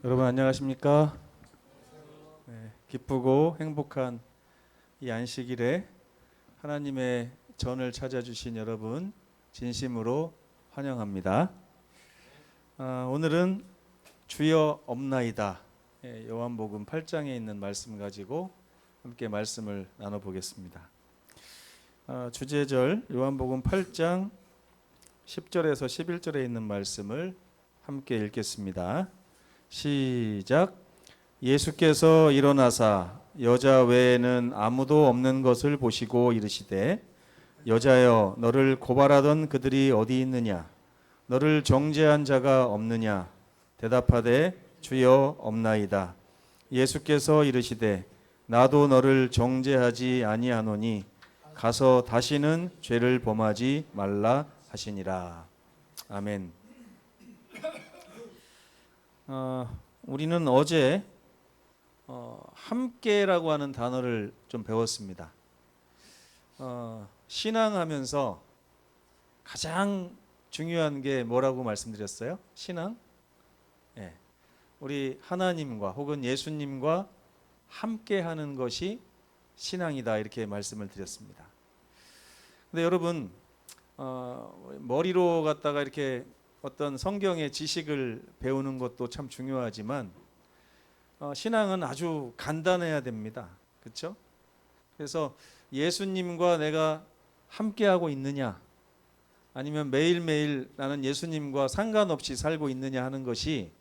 여러분 안녕하십니까? 네, 기쁘고 행복한 이 안식일에 하나님의 전을 찾아주신 여러분 진심으로 환영합니다. 오늘은 주여 없나이다, 요한복음 8장에 있는 말씀 가지고 함께 말씀을 나눠보겠습니다. 주제절 요한복음 8장 10절에서 11절에 있는 말씀을 함께 읽겠습니다. 시작. 예수께서 일어나사 여자 외에는 아무도 없는 것을 보시고 이르시되 여자여 너를 고발하던 그들이 어디 있느냐? 너를 정죄한 자가 없느냐? 대답하되 주여 없나이다. 예수께서 이르시되 나도 너를 정죄하지 아니하노니 가서 다시는 죄를 범하지 말라 하시니라. 아멘. 우리는 어제 함께라고 하는 단어를 좀 배웠습니다. 신앙하면서 가장 중요한 게 뭐라고 말씀드렸어요? 신앙? 예. 우리 하나님과 혹은 예수님과 함께하는 것이 신앙이다, 이렇게 말씀을 드렸습니다. 근데 여러분, 머리로 갖다가 이렇게 어떤 성경의 지식을 배우는 것도 참 중요하지만 신앙은 아주 간단해야 됩니다. 그렇죠? 그래서 예수님과 내가 함께하고 있느냐, 아니면 매일매일 나는 예수님과 상관없이 살고 있느냐 하는 것이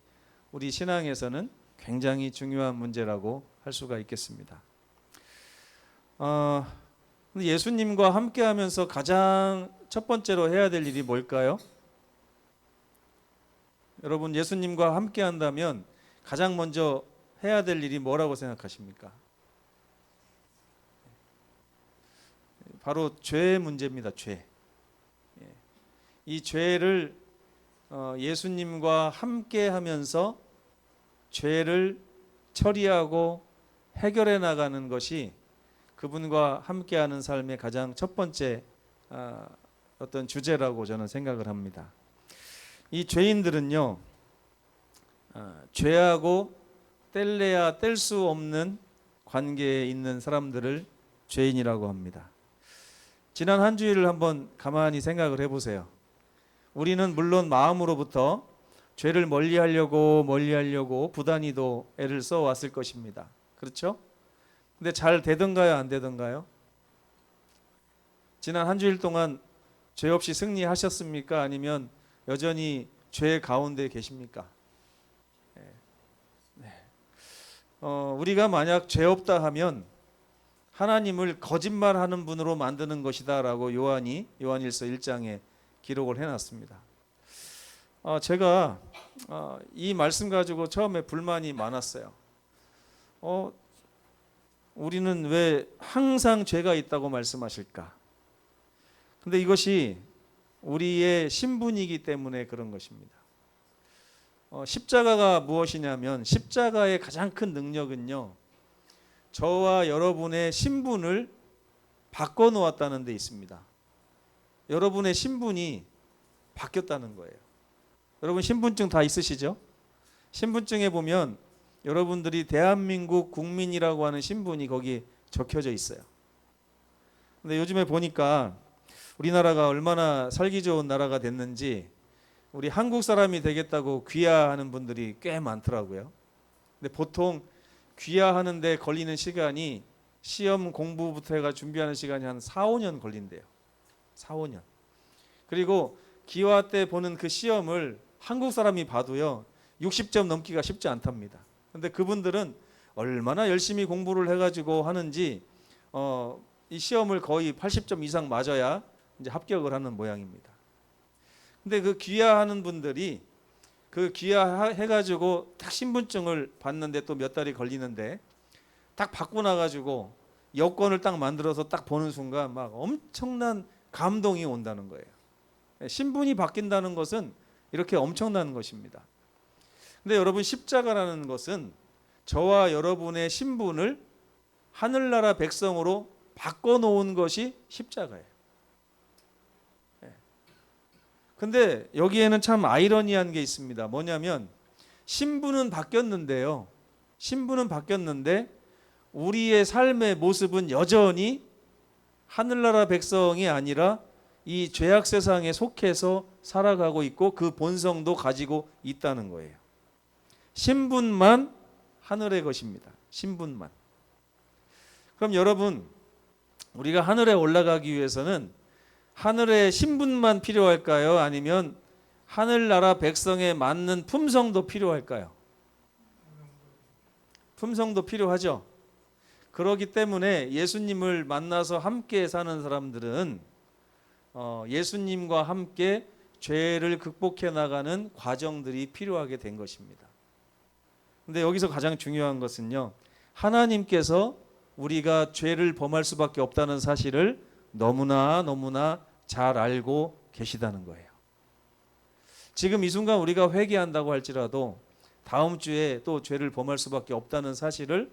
우리 신앙에서는 굉장히 중요한 문제라고 할 수가 있겠습니다. 근데 예수님과 함께하면서 가장 첫 번째로 해야 될 일이 뭘까요? 여러분, 예수님과 함께 한다면 가장 먼저 해야 될 일이 뭐라고 생각하십니까? 바로 죄의 문제입니다. 죄. 이 죄를 예수님과 함께 하면서 죄를 처리하고 해결해 나가는 것이 그분과 함께하는 삶의 가장 첫 번째 어떤 주제라고 저는 생각을 합니다. 이 죄인들은요, 죄하고 뗄래야 뗄 수 없는 관계에 있는 사람들을 죄인이라고 합니다. 지난 한 주일을 한번 가만히 생각을 해보세요. 우리는 물론 마음으로부터 죄를 멀리하려고 부단히도 애를 써왔을 것입니다. 그렇죠? 근데 잘 되던가요, 안 되던가요? 지난 한 주일 동안 죄 없이 승리하셨습니까? 아니면 여전히 죄 가운데 계십니까? 우리가 만약 죄 없다 하면 하나님을 거짓말하는 분으로 만드는 것이다 라고 요한일서 1장에 기록을 해놨습니다. 제가 이 말씀 가지고 처음에 불만이 많았어요. 우리는 왜 항상 죄가 있다고 말씀하실까? 근데 이것이 우리의 신분이기 때문에 그런 것입니다. 십자가가 무엇이냐면, 십자가의 가장 큰 능력은요, 저와 여러분의 신분을 바꿔놓았다는 데 있습니다. 여러분의 신분이 바뀌었다는 거예요. 여러분 신분증 다 있으시죠? 신분증에 보면 여러분들이 대한민국 국민이라고 하는 신분이 거기 적혀져 있어요. 근데 요즘에 보니까 우리나라가 얼마나 살기 좋은 나라가 됐는지 우리 한국 사람이 되겠다고 귀화하는 분들이 꽤 많더라고요. 근데 보통 귀화하는데 걸리는 시간이 시험 공부부터 해가 준비하는 시간이 한 4, 5년 걸린대요. 4, 5년. 그리고 기화 때 보는 그 시험을 한국 사람이 봐도요, 60점 넘기가 쉽지 않답니다. 근데 그분들은 얼마나 열심히 공부를 해가지고 하는지 이 시험을 거의 80점 이상 맞아야 이제 합격을 하는 모양입니다. 근데 그 귀화하는 분들이 그 귀화해가지고 딱 신분증을 받는데 또 몇 달이 걸리는데 딱 받고 나가지고 여권을 딱 만들어서 딱 보는 순간 막 엄청난 감동이 온다는 거예요. 신분이 바뀐다는 것은 이렇게 엄청난 것입니다. 근데 여러분, 십자가라는 것은 저와 여러분의 신분을 하늘나라 백성으로 바꿔놓은 것이 십자가예요. 근데 여기에는 참 아이러니한 게 있습니다. 뭐냐면 신분은 바뀌었는데요. 신분은 바뀌었는데 우리의 삶의 모습은 여전히 하늘나라 백성이 아니라 이 죄악 세상에 속해서 살아가고 있고 그 본성도 가지고 있다는 거예요. 신분만 하늘의 것입니다. 신분만. 그럼 여러분, 우리가 하늘에 올라가기 위해서는 하늘의 신분만 필요할까요? 아니면 하늘나라 백성에 맞는 품성도 필요할까요? 품성도 필요하죠. 그렇기 때문에 예수님을 만나서 함께 사는 사람들은 예수님과 함께 죄를 극복해 나가는 과정들이 필요하게 된 것입니다. 근데 여기서 가장 중요한 것은요, 하나님께서 우리가 죄를 범할 수밖에 없다는 사실을 너무나 잘 알고 계시다는 거예요. 지금 이 순간 우리가 회개한다고 할지라도 다음 주에 또 죄를 범할 수밖에 없다는 사실을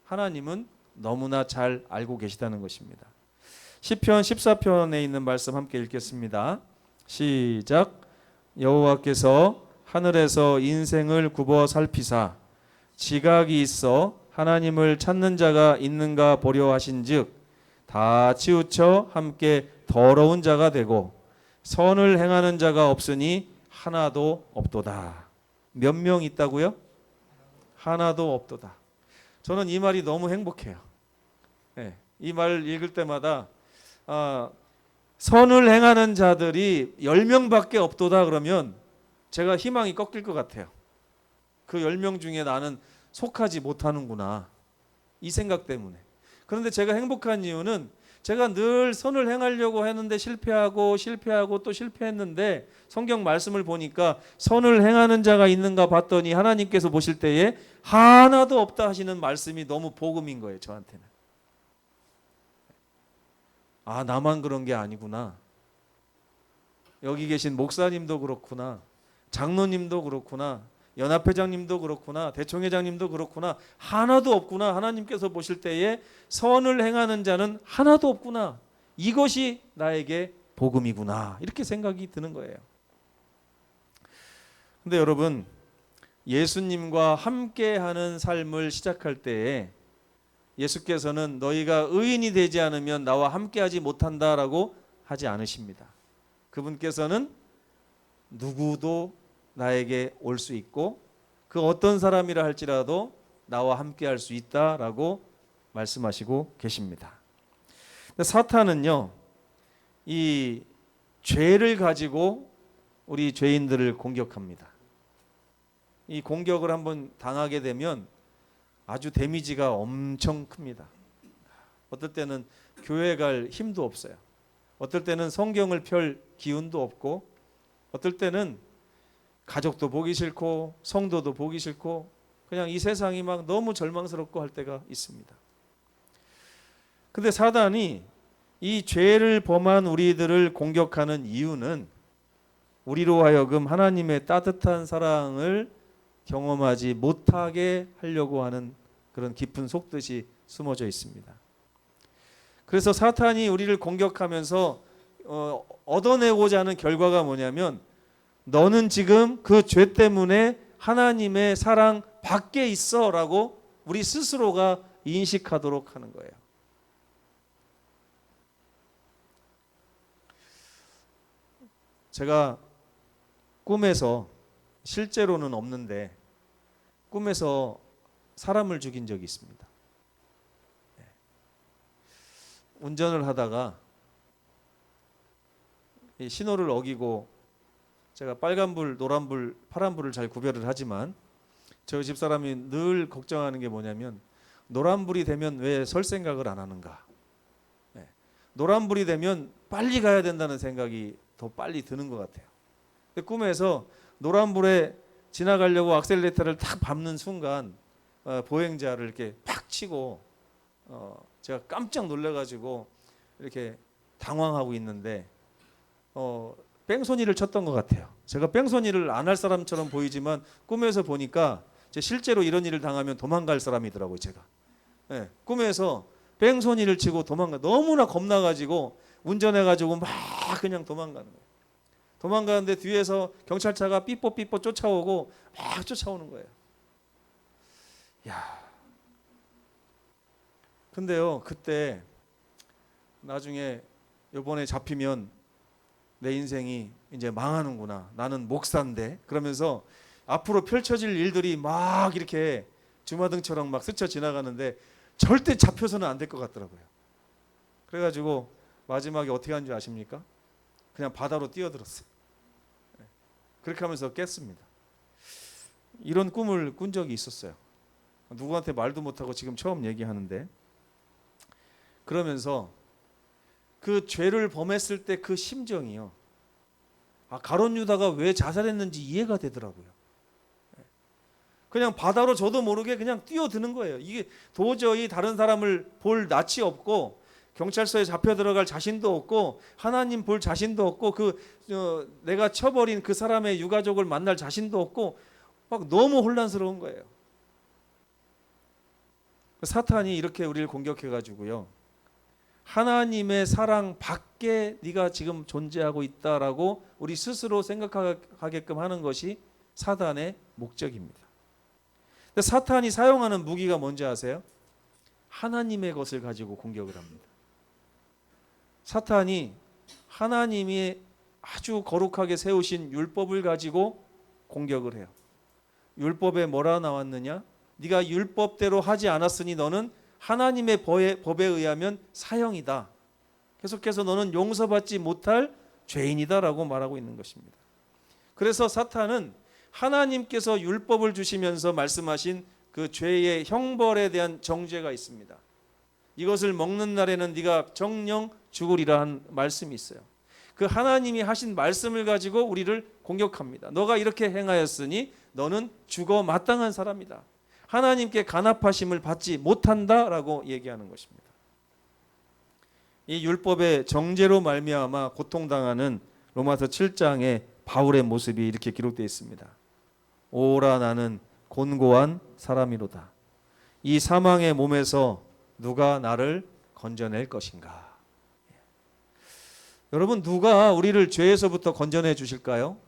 하나님은 너무나 잘 알고 계시다는 것입니다. 시편 14편에 있는 말씀 함께 읽겠습니다. 시작. 여호와께서 하늘에서 인생을 굽어 살피사 지각이 있어 하나님을 찾는 자가 있는가 보려 하신즉 다 치우쳐 함께 더러운 자가 되고 선을 행하는 자가 없으니 하나도 없도다. 몇 명 있다고요? 하나도 없도다. 저는 이 말이 너무 행복해요. 네, 이 말 읽을 때마다 선을 행하는 자들이 10명밖에 없도다 그러면 제가 희망이 꺾일 것 같아요. 그 10명 중에 나는 속하지 못하는구나, 이 생각 때문에. 그런데 제가 행복한 이유는 제가 늘 선을 행하려고 했는데 실패하고 또 실패했는데 성경 말씀을 보니까 선을 행하는 자가 있는가 봤더니 하나님께서 보실 때에 하나도 없다 하시는 말씀이 너무 복음인 거예요, 저한테는. 아, 나만 그런 게 아니구나. 여기 계신 목사님도 그렇구나. 장로님도 그렇구나. 연합회장님도 그렇구나. 대총회장님도 그렇구나. 하나도 없구나. 하나님께서 보실 때에 선을 행하는 자는 하나도 없구나. 이것이 나에게 복음이구나. 이렇게 생각이 드는 거예요. 근데 여러분, 예수님과 함께하는 삶을 시작할 때에 예수께서는 너희가 의인이 되지 않으면 나와 함께하지 못한다라고 하지 않으십니다. 그분께서는 누구도 나에게 올 수 있고 그 어떤 사람이라 할지라도 나와 함께할 수 있다라고 말씀하시고 계십니다. 사탄은요, 이 죄를 가지고 우리 죄인들을 공격합니다. 이 공격을 한번 당하게 되면 아주 데미지가 엄청 큽니다. 어떨 때는 교회 갈 힘도 없어요. 어떨 때는 성경을 펼 기운도 없고, 어떨 때는 가족도 보기 싫고 성도도 보기 싫고 그냥 이 세상이 막 너무 절망스럽고 할 때가 있습니다. 근데 사단이 이 죄를 범한 우리들을 공격하는 이유는 우리로 하여금 하나님의 따뜻한 사랑을 경험하지 못하게 하려고 하는 그런 깊은 속뜻이 숨어져 있습니다. 그래서 사탄이 우리를 공격하면서 얻어내고자 하는 결과가 뭐냐면, 너는 지금 그 죄 때문에 하나님의 사랑 밖에 있어 라고 우리 스스로가 인식하도록 하는 거예요. 제가 꿈에서, 실제로는 없는데 꿈에서 사람을 죽인 적이 있습니다. 운전을 하다가 신호를 어기고, 제가 빨간불, 노란불, 파란불을 잘 구별을 하지만 저희 집사람이 늘 걱정하는 게 뭐냐면, 노란불이 되면 왜 설 생각을 안 하는가. 노란불이 되면 빨리 가야 된다는 생각이 더 빨리 드는 것 같아요. 근데 꿈에서 노란불에 지나가려고 악셀레이터를 탁 밟는 순간 보행자를 이렇게 팍 치고 제가 깜짝 놀라가지고 이렇게 당황하고 있는데 뺑소니를 쳤던 것 같아요. 제가 뺑소니를 안 할 사람처럼 보이지만 꿈에서 보니까 실제로 이런 일을 당하면 도망갈 사람이더라고요. 제가 꿈에서 뺑소니를 치고 너무나 겁나가지고 운전해가지고 막 그냥 도망가는 거예요. 도망가는데 뒤에서 경찰차가 삐뽀삐뽀 쫓아오고 막 쫓아오는 거예요. 야. 근데요, 그때 나중에 요번에 잡히면 내 인생이 이제 망하는구나. 나는 목사인데. 그러면서 앞으로 펼쳐질 일들이 막 이렇게 주마등처럼 막 스쳐 지나가는데 절대 잡혀서는 안 될 것 같더라고요. 그래가지고 마지막에 어떻게 한 줄 아십니까? 그냥 바다로 뛰어들었어요. 그렇게 하면서 깼습니다. 이런 꿈을 꾼 적이 있었어요. 누구한테 말도 못하고 지금 처음 얘기하는데, 그러면서 그 죄를 범했을 때 그 심정이요, 가룟 유다가 왜 자살했는지 이해가 되더라고요. 그냥 바다로 저도 모르게 그냥 뛰어드는 거예요. 이게 도저히 다른 사람을 볼 낯이 없고, 경찰서에 잡혀 들어갈 자신도 없고, 하나님 볼 자신도 없고, 내가 쳐버린 그 사람의 유가족을 만날 자신도 없고, 막 너무 혼란스러운 거예요. 사탄이 이렇게 우리를 공격해가지고요, 하나님의 사랑 밖에 네가 지금 존재하고 있다라고 우리 스스로 생각하게끔 하는 것이 사탄의 목적입니다. 근데 사탄이 사용하는 무기가 뭔지 아세요? 하나님의 것을 가지고 공격을 합니다. 사탄이 하나님이 아주 거룩하게 세우신 율법을 가지고 공격을 해요. 율법에 뭐라 나왔느냐? 네가 율법대로 하지 않았으니 너는 하나님의 법에 의하면 사형이다. 계속해서 너는 용서받지 못할 죄인이다라고 말하고 있는 것입니다. 그래서 사탄은 하나님께서 율법을 주시면서 말씀하신 그 죄의 형벌에 대한 정죄가 있습니다. 이것을 먹는 날에는 네가 정령 죽으리라 한 말씀이 있어요. 그 하나님이 하신 말씀을 가지고 우리를 공격합니다. 너가 이렇게 행하였으니 너는 죽어 마땅한 사람이다. 하나님께 간합하심을 받지 못한다라고 얘기하는 것입니다. 이 율법의 정죄로 말미암아 고통당하는 로마서 7장에 바울의 모습이 이렇게 기록되어 있습니다. 오라 나는 곤고한 사람이로다. 이 사망의 몸에서 누가 나를 건져낼 것인가? 여러분, 누가 우리를 죄에서부터 건져내 주실까요?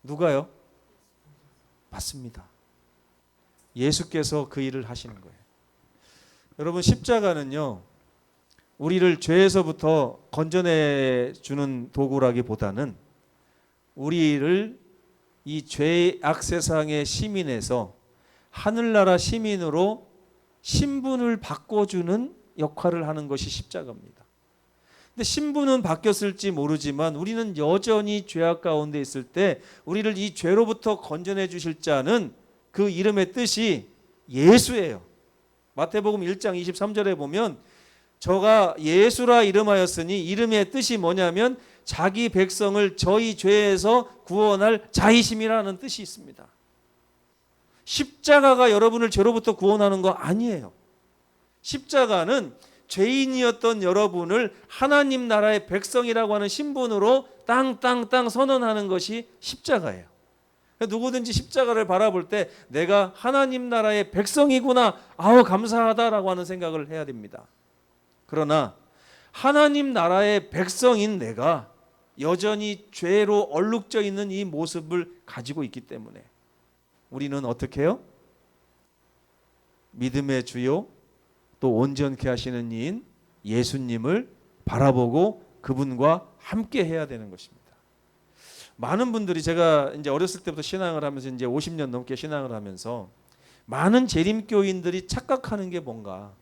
누가요? 맞습니다. 예수께서 그 일을 하시는 거예요. 여러분, 십자가는요, 우리를 죄에서부터 건져내 주는 도구라기보다는 우리를 이 죄악 세상의 시민에서 하늘나라 시민으로 신분을 바꿔주는 역할을 하는 것이 십자가입니다. 근데 신분은 바뀌었을지 모르지만 우리는 여전히 죄악 가운데 있을 때 우리를 이 죄로부터 건져내 주실 자는 그 이름의 뜻이 예수예요. 마태복음 1장 23절에 보면 저가 예수라 이름하였으니 이름의 뜻이 뭐냐면 자기 백성을 저희 죄에서 구원할 자이심이라는 뜻이 있습니다. 십자가가 여러분을 죄로부터 구원하는 거 아니에요. 십자가는 죄인이었던 여러분을 하나님 나라의 백성이라고 하는 신분으로 땅 선언하는 것이 십자가예요. 누구든지 십자가를 바라볼 때 내가 하나님 나라의 백성이구나, 아우 감사하다라고 하는 생각을 해야 됩니다. 그러나 하나님 나라의 백성인 내가 여전히 죄로 얼룩져 있는 이 모습을 가지고 있기 때문에 우리는 어떻게 해요? 믿음의 주요 또 온전케 하시는 이인 예수님을 바라보고 그분과 함께 해야 되는 것입니다. 많은 분들이, 제가 이제 어렸을 때부터 신앙을 하면서 이제 50년 넘게 신앙을 하면서 많은 재림교인들이 착각하는 게 뭔가,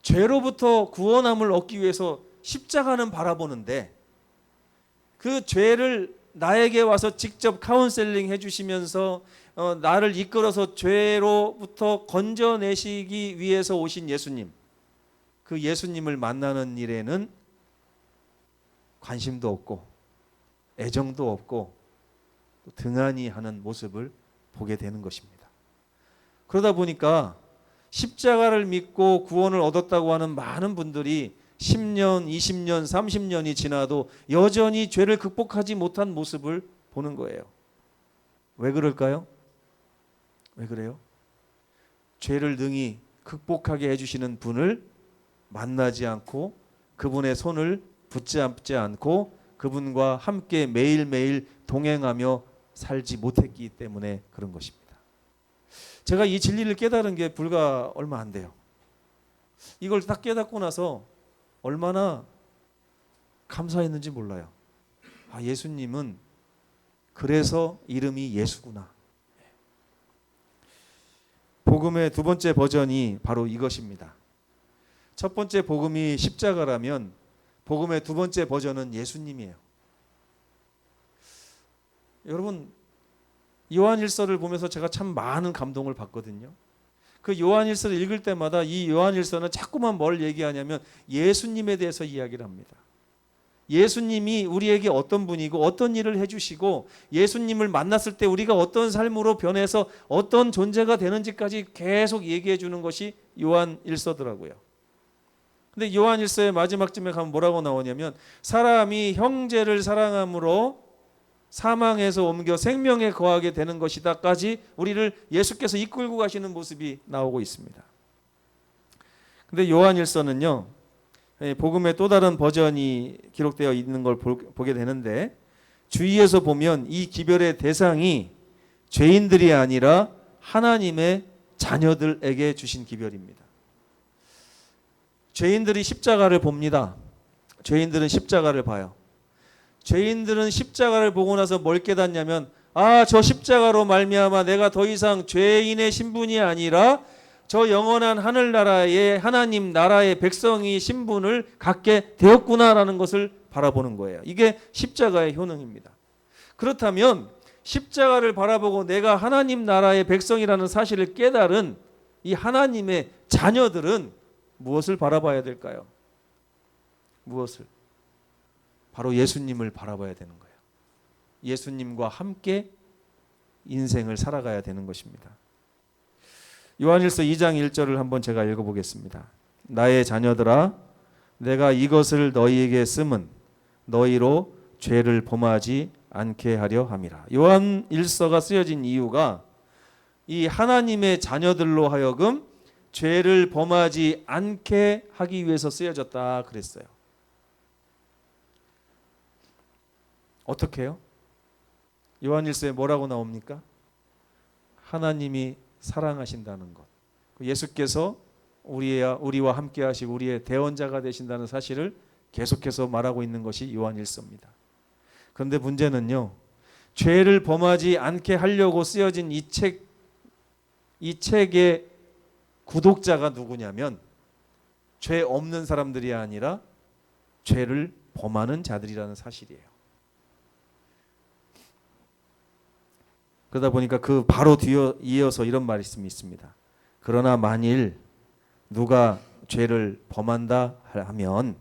죄로부터 구원함을 얻기 위해서 십자가는 바라보는데 그 죄를 나에게 와서 직접 카운셀링 해주시면서 나를 이끌어서 죄로부터 건져내시기 위해서 오신 예수님, 그 예수님을 만나는 일에는 관심도 없고 애정도 없고 등한히 하는 모습을 보게 되는 것입니다. 그러다 보니까 십자가를 믿고 구원을 얻었다고 하는 많은 분들이 10년, 20년, 30년이 지나도 여전히 죄를 극복하지 못한 모습을 보는 거예요. 왜 그럴까요? 왜 그래요? 죄를 능히 극복하게 해주시는 분을 만나지 않고 그분의 손을 붙잡지 않고 그분과 함께 매일매일 동행하며 살지 못했기 때문에 그런 것입니다. 제가 이 진리를 깨달은 게 불과 얼마 안 돼요. 이걸 딱 깨닫고 나서 얼마나 감사했는지 몰라요. 예수님은 그래서 이름이 예수구나. 복음의 두 번째 버전이 바로 이것입니다. 첫 번째 복음이 십자가라면 복음의 두 번째 버전은 예수님이에요. 여러분, 요한일서를 보면서 제가 참 많은 감동을 받거든요. 그 요한일서를 읽을 때마다 이 요한일서는 자꾸만 뭘 얘기하냐면 예수님에 대해서 이야기를 합니다. 예수님이 우리에게 어떤 분이고 어떤 일을 해주시고 예수님을 만났을 때 우리가 어떤 삶으로 변해서 어떤 존재가 되는지까지 계속 얘기해 주는 것이 요한일서더라고요. 근데 요한일서의 마지막쯤에 가면 뭐라고 나오냐면 사람이 형제를 사랑함으로 사망에서 옮겨 생명에 거하게 되는 것이다까지 우리를 예수께서 이끌고 가시는 모습이 나오고 있습니다. 근데 요한일서는요, 복음의 또 다른 버전이 기록되어 있는 걸 보게 되는데 주위에서 보면 이 기별의 대상이 죄인들이 아니라 하나님의 자녀들에게 주신 기별입니다. 죄인들이 십자가를 봅니다. 죄인들은 십자가를 봐요. 죄인들은 십자가를 보고 나서 뭘 깨닫냐면 저 십자가로 말미암아 내가 더 이상 죄인의 신분이 아니라 저 영원한 하늘나라의 하나님 나라의 백성의 신분을 갖게 되었구나라는 것을 바라보는 거예요. 이게 십자가의 효능입니다. 그렇다면 십자가를 바라보고 내가 하나님 나라의 백성이라는 사실을 깨달은 이 하나님의 자녀들은 무엇을 바라봐야 될까요? 무엇을? 바로 예수님을 바라봐야 되는 거예요. 예수님과 함께 인생을 살아가야 되는 것입니다. 요한일서 2장 1절을 한번 제가 읽어보겠습니다. 나의 자녀들아 내가 이것을 너희에게 쓰면 너희로 죄를 범하지 않게 하려 함이라. 요한일서가 쓰여진 이유가 이 하나님의 자녀들로 하여금 죄를 범하지 않게 하기 위해서 쓰여졌다 그랬어요. 어떻게 해요? 요한일서에 뭐라고 나옵니까? 하나님이 사랑하신다는 것. 예수께서 우리와 함께 하시고 우리의 대언자가 되신다는 사실을 계속해서 말하고 있는 것이 요한일서입니다. 그런데 문제는요. 죄를 범하지 않게 하려고 쓰여진 이 책의 구독자가 누구냐면 죄 없는 사람들이 아니라 죄를 범하는 자들이라는 사실이에요. 그러다 보니까 그 바로 이어서 이런 말씀이 있습니다. 그러나 만일 누가 죄를 범한다 하면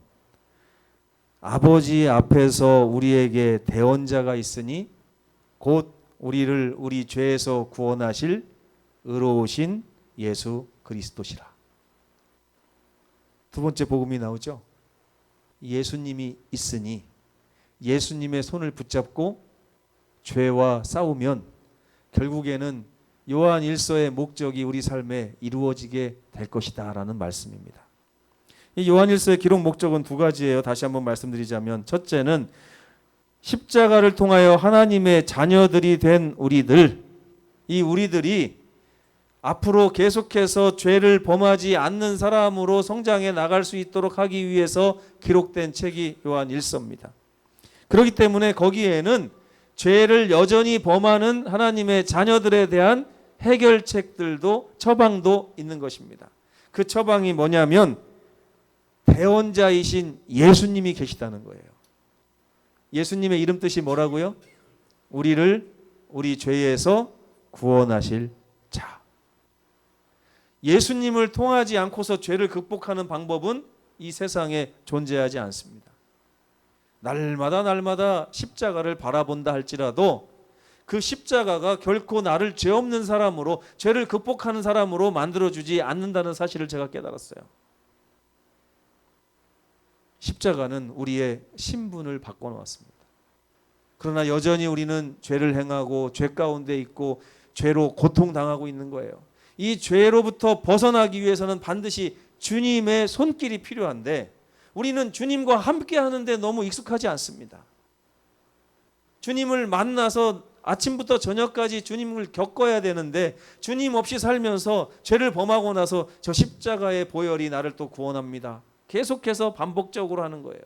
아버지 앞에서 우리에게 대언자가 있으니 곧 우리를 우리 죄에서 구원하실 의로우신 예수 그리스도시라. 두 번째 복음이 나오죠. 예수님이 있으니 예수님의 손을 붙잡고 죄와 싸우면 결국에는 요한일서의 목적이 우리 삶에 이루어지게 될 것이다 라는 말씀입니다. 이 요한일서의 기록 목적은 두 가지예요. 다시 한번 말씀드리자면 첫째는 십자가를 통하여 하나님의 자녀들이 된 우리들, 이 우리들이 앞으로 계속해서 죄를 범하지 않는 사람으로 성장해 나갈 수 있도록 하기 위해서 기록된 책이 요한일서입니다. 그렇기 때문에 거기에는 죄를 여전히 범하는 하나님의 자녀들에 대한 해결책들도 처방도 있는 것입니다. 그 처방이 뭐냐면 대언자이신 예수님이 계시다는 거예요. 예수님의 이름 뜻이 뭐라고요? 우리를 우리 죄에서 구원하실 자. 예수님을 통하지 않고서 죄를 극복하는 방법은 이 세상에 존재하지 않습니다. 날마다 십자가를 바라본다 할지라도 그 십자가가 결코 나를 죄 없는 사람으로 죄를 극복하는 사람으로 만들어주지 않는다는 사실을 제가 깨달았어요. 십자가는 우리의 신분을 바꿔놓았습니다. 그러나 여전히 우리는 죄를 행하고 죄 가운데 있고 죄로 고통당하고 있는 거예요. 이 죄로부터 벗어나기 위해서는 반드시 주님의 손길이 필요한데 우리는 주님과 함께 하는데 너무 익숙하지 않습니다. 주님을 만나서 아침부터 저녁까지 주님을 겪어야 되는데 주님 없이 살면서 죄를 범하고 나서 저 십자가의 보혈이 나를 또 구원합니다. 계속해서 반복적으로 하는 거예요.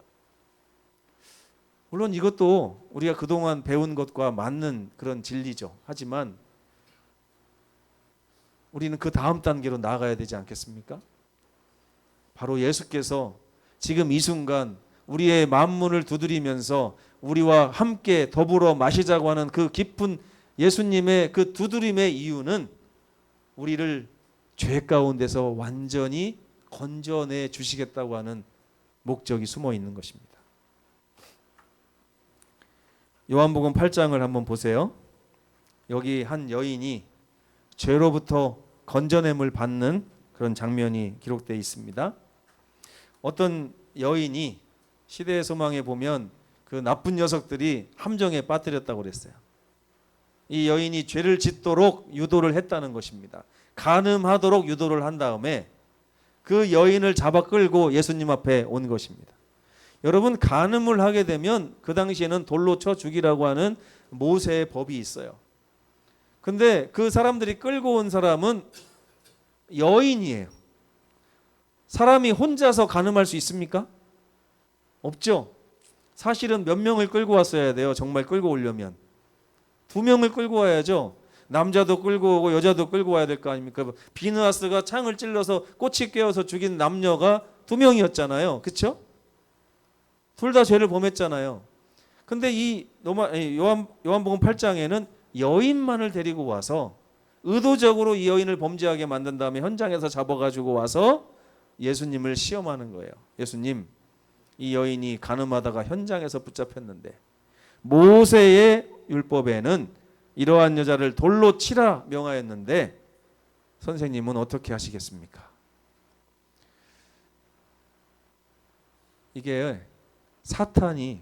물론 이것도 우리가 그동안 배운 것과 맞는 그런 진리죠. 하지만 우리는 그 다음 단계로 나아가야 되지 않겠습니까? 바로 예수께서 지금 이 순간 우리의 만문을 두드리면서 우리와 함께 더불어 마시자고 하는 그 깊은 예수님의 그 두드림의 이유는 우리를 죄 가운데서 완전히 건져내 주시겠다고 하는 목적이 숨어 있는 것입니다. 요한복음 8장을 한번 보세요. 여기 한 여인이 죄로부터 건져냄을 받는 그런 장면이 기록되어 있습니다. 어떤 여인이 시대의 소망에 보면 그 나쁜 녀석들이 함정에 빠뜨렸다고 그랬어요. 이 여인이 죄를 짓도록 유도를 했다는 것입니다. 간음하도록 유도를 한 다음에 그 여인을 잡아 끌고 예수님 앞에 온 것입니다. 여러분, 간음을 하게 되면 그 당시에는 돌로 쳐 죽이라고 하는 모세의 법이 있어요. 근데 그 사람들이 끌고 온 사람은 여인이에요. 사람이 혼자서 간음할 수 있습니까? 없죠. 사실은 몇 명을 끌고 왔어야 돼요. 정말 끌고 오려면 2명을 끌고 와야죠. 남자도 끌고 오고 여자도 끌고 와야 될 거 아닙니까? 비느하스가 창을 찔러서 꼬치 꿰어서 죽인 남녀가 2명이었잖아요. 그렇죠? 둘 다 죄를 범했잖아요. 근데 이 요한복음 8장에는 여인만을 데리고 와서 의도적으로 이 여인을 범죄하게 만든 다음에 현장에서 잡아가지고 와서 예수님을 시험하는 거예요. 예수님, 이 여인이 간음하다가 현장에서 붙잡혔는데 모세의 율법에는 이러한 여자를 돌로 치라 명하였는데 선생님은 어떻게 하시겠습니까? 이게 사탄이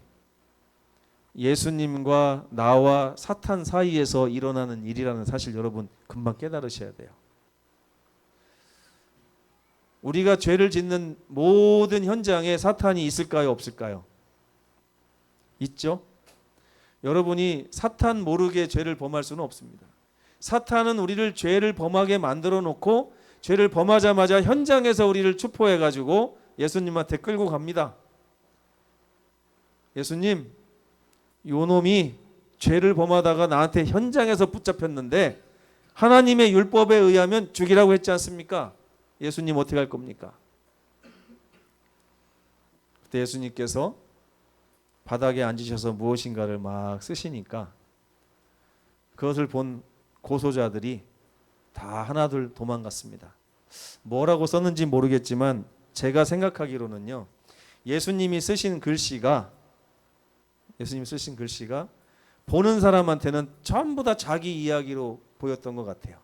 예수님과 나와 사탄 사이에서 일어나는 일이라는 사실 여러분 금방 깨달으셔야 돼요. 우리가 죄를 짓는 모든 현장에 사탄이 있을까요? 없을까요? 있죠? 여러분이 사탄 모르게 죄를 범할 수는 없습니다. 사탄은 우리를 죄를 범하게 만들어 놓고 죄를 범하자마자 현장에서 우리를 추포해 가지고 예수님한테 끌고 갑니다. 예수님, 요 놈이 죄를 범하다가 나한테 현장에서 붙잡혔는데 하나님의 율법에 의하면 죽이라고 했지 않습니까? 예수님 어떻게 할 겁니까? 그때 예수님께서 바닥에 앉으셔서 무엇인가를 막 쓰시니까 그것을 본 고소자들이 다 하나둘 도망갔습니다. 뭐라고 썼는지 모르겠지만 제가 생각하기로는요, 예수님이 쓰신 글씨가 보는 사람한테는 전부 다 자기 이야기로 보였던 것 같아요.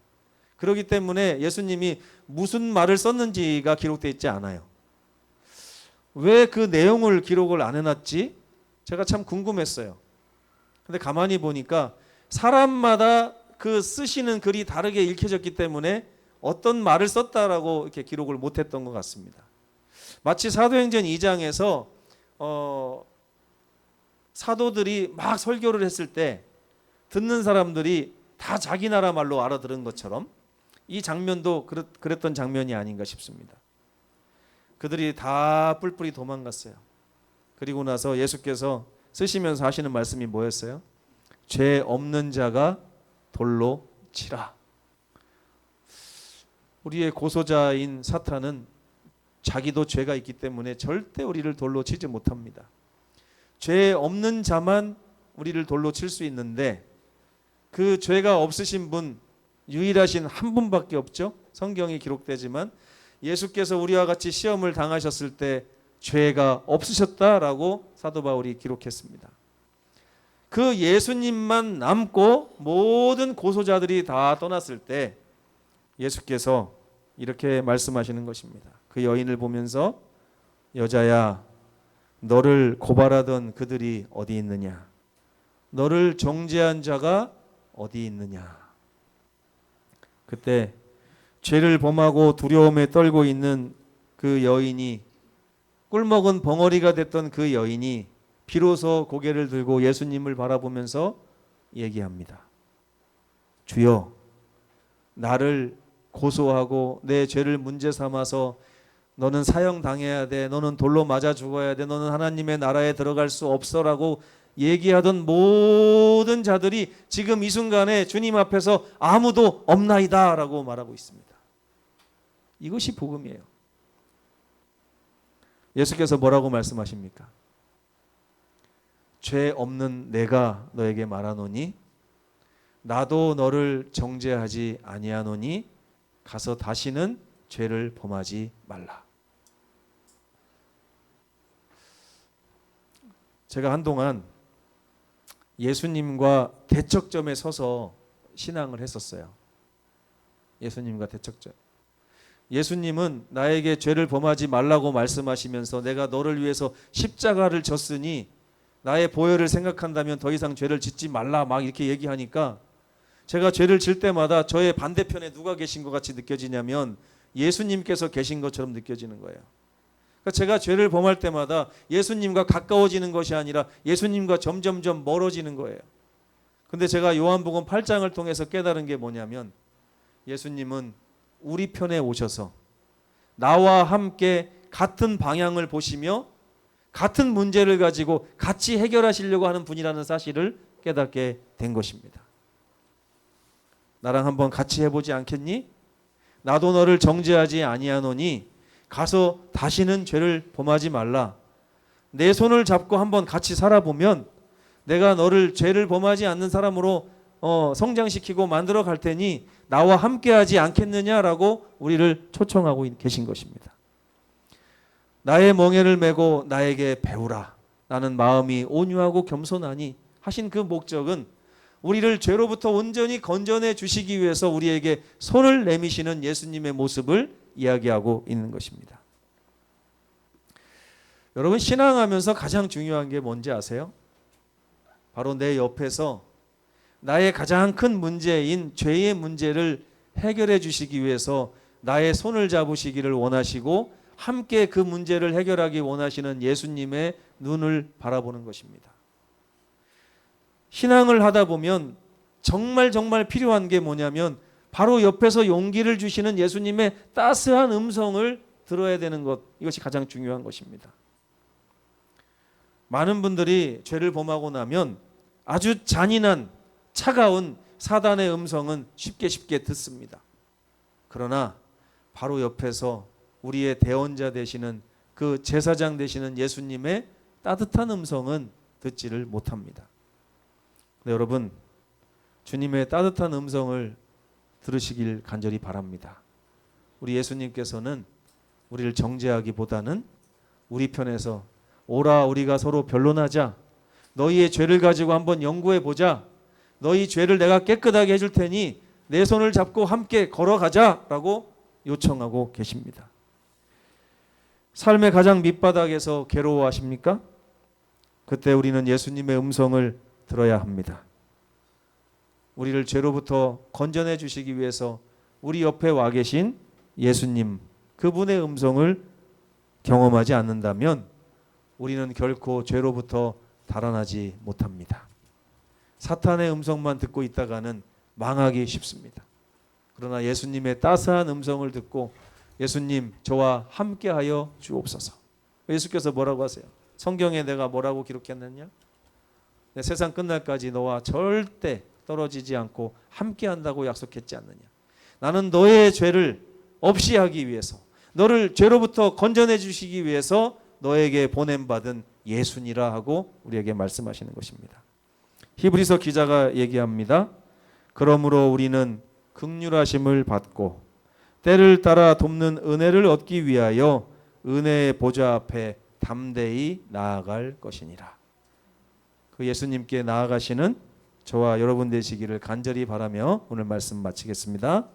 그렇기 때문에 예수님이 무슨 말을 썼는지가 기록되어 있지 않아요. 왜 그 내용을 기록을 안 해놨지? 제가 참 궁금했어요. 근데 가만히 보니까 사람마다 그 쓰시는 글이 다르게 읽혀졌기 때문에 어떤 말을 썼다라고 이렇게 기록을 못했던 것 같습니다. 마치 사도행전 2장에서 사도들이 막 설교를 했을 때 듣는 사람들이 다 자기 나라 말로 알아들은 것처럼 이 장면도 그랬던 장면이 아닌가 싶습니다. 그들이 다 뿔뿔이 도망갔어요. 그리고 나서 예수께서 쓰시면서 하시는 말씀이 뭐였어요? 죄 없는 자가 돌로 치라. 우리의 고소자인 사탄은 자기도 죄가 있기 때문에 절대 우리를 돌로 치지 못합니다. 죄 없는 자만 우리를 돌로 칠 수 있는데 그 죄가 없으신 분, 유일하신 한 분밖에 없죠. 성경이 기록되지만 예수께서 우리와 같이 시험을 당하셨을 때 죄가 없으셨다라고 사도 바울이 기록했습니다. 그 예수님만 남고 모든 고소자들이 다 떠났을 때 예수께서 이렇게 말씀하시는 것입니다. 그 여인을 보면서 여자야, 너를 고발하던 그들이 어디 있느냐? 너를 정죄한 자가 어디 있느냐? 그때 죄를 범하고 두려움에 떨고 있는 그 여인이 꿀먹은 벙어리가 됐던 그 여인이 비로소 고개를 들고 예수님을 바라보면서 얘기합니다. 주여, 나를 고소하고 내 죄를 문제 삼아서 너는 사형당해야 돼, 너는 돌로 맞아 죽어야 돼, 너는 하나님의 나라에 들어갈 수 없어라고 얘기하던 모든 자들이 지금 이 순간에 주님 앞에서 아무도 없나이다 라고 말하고 있습니다. 이것이 복음이에요. 예수께서 뭐라고 말씀하십니까? 죄 없는 내가 너에게 말하노니 나도 너를 정죄하지 아니하노니 가서 다시는 죄를 범하지 말라. 제가 한동안 예수님과 대척점에 서서 신앙을 했었어요. 예수님과 대척점. 예수님은 나에게 죄를 범하지 말라고 말씀하시면서 내가 너를 위해서 십자가를 졌으니 나의 보혈을 생각한다면 더 이상 죄를 짓지 말라 막 이렇게 얘기하니까 제가 죄를 질 때마다 저의 반대편에 누가 계신 것 같이 느껴지냐면 예수님께서 계신 것처럼 느껴지는 거예요. 그러니까 제가 죄를 범할 때마다 예수님과 가까워지는 것이 아니라 예수님과 점점점 멀어지는 거예요. 근데 제가 요한복음 8장을 통해서 깨달은 게 뭐냐면 예수님은 우리 편에 오셔서 나와 함께 같은 방향을 보시며 같은 문제를 가지고 같이 해결하시려고 하는 분이라는 사실을 깨닫게 된 것입니다. 나랑 한번 같이 해보지 않겠니? 나도 너를 정죄하지 아니하노니 가서 다시는 죄를 범하지 말라. 내 손을 잡고 한번 같이 살아보면 내가 너를 죄를 범하지 않는 사람으로 성장시키고 만들어 갈 테니 나와 함께하지 않겠느냐라고 우리를 초청하고 계신 것입니다. 나의 멍에를 메고 나에게 배우라. 나는 마음이 온유하고 겸손하니 하신 그 목적은 우리를 죄로부터 온전히 건져내 주시기 위해서 우리에게 손을 내미시는 예수님의 모습을 이야기하고 있는 것입니다. 여러분, 신앙하면서 가장 중요한 게 뭔지 아세요? 바로 내 옆에서 나의 가장 큰 문제인 죄의 문제를 해결해 주시기 위해서 나의 손을 잡으시기를 원하시고 함께 그 문제를 해결하기 원하시는 예수님의 눈을 바라보는 것입니다. 신앙을 하다 보면 정말 필요한 게 뭐냐면 바로 옆에서 용기를 주시는 예수님의 따스한 음성을 들어야 되는 것, 이것이 가장 중요한 것입니다. 많은 분들이 죄를 범하고 나면 아주 잔인한 차가운 사단의 음성은 쉽게 듣습니다. 그러나 바로 옆에서 우리의 대언자 되시는 그 제사장 되시는 예수님의 따뜻한 음성은 듣지를 못합니다. 네, 여러분, 주님의 따뜻한 음성을 들으시길 간절히 바랍니다. 우리 예수님께서는 우리를 정죄하기보다는 우리 편에서 오라, 우리가 서로 변론하자. 너희의 죄를 가지고 한번 연구해 보자. 너희 죄를 내가 깨끗하게 해줄 테니 내 손을 잡고 함께 걸어가자라고 요청하고 계십니다. 삶의 가장 밑바닥에서 괴로워하십니까? 그때 우리는 예수님의 음성을 들어야 합니다. 우리를 죄로부터 건져내 주시기 위해서 우리 옆에 와 계신 예수님, 그분의 음성을 경험하지 않는다면 우리는 결코 죄로부터 달아나지 못합니다. 사탄의 음성만 듣고 있다가는 망하기 쉽습니다. 그러나 예수님의 따스한 음성을 듣고 예수님, 저와 함께하여 주옵소서. 예수께서 뭐라고 하세요? 성경에 내가 뭐라고 기록했느냐? 내 세상 끝날까지 너와 절대 떨어지지 않고 함께한다고 약속했지 않느냐? 나는 너의 죄를 없이 하기 위해서, 너를 죄로부터 건져내 주시기 위해서 너에게 보냄받은 예수니라 하고 우리에게 말씀하시는 것입니다. 히브리서 기자가 얘기합니다. 그러므로 우리는 긍휼하심을 받고 때를 따라 돕는 은혜를 얻기 위하여 은혜의 보좌 앞에 담대히 나아갈 것이니라. 그 예수님께 나아가시는 저와 여러분 되시기를 간절히 바라며 오늘 말씀 마치겠습니다.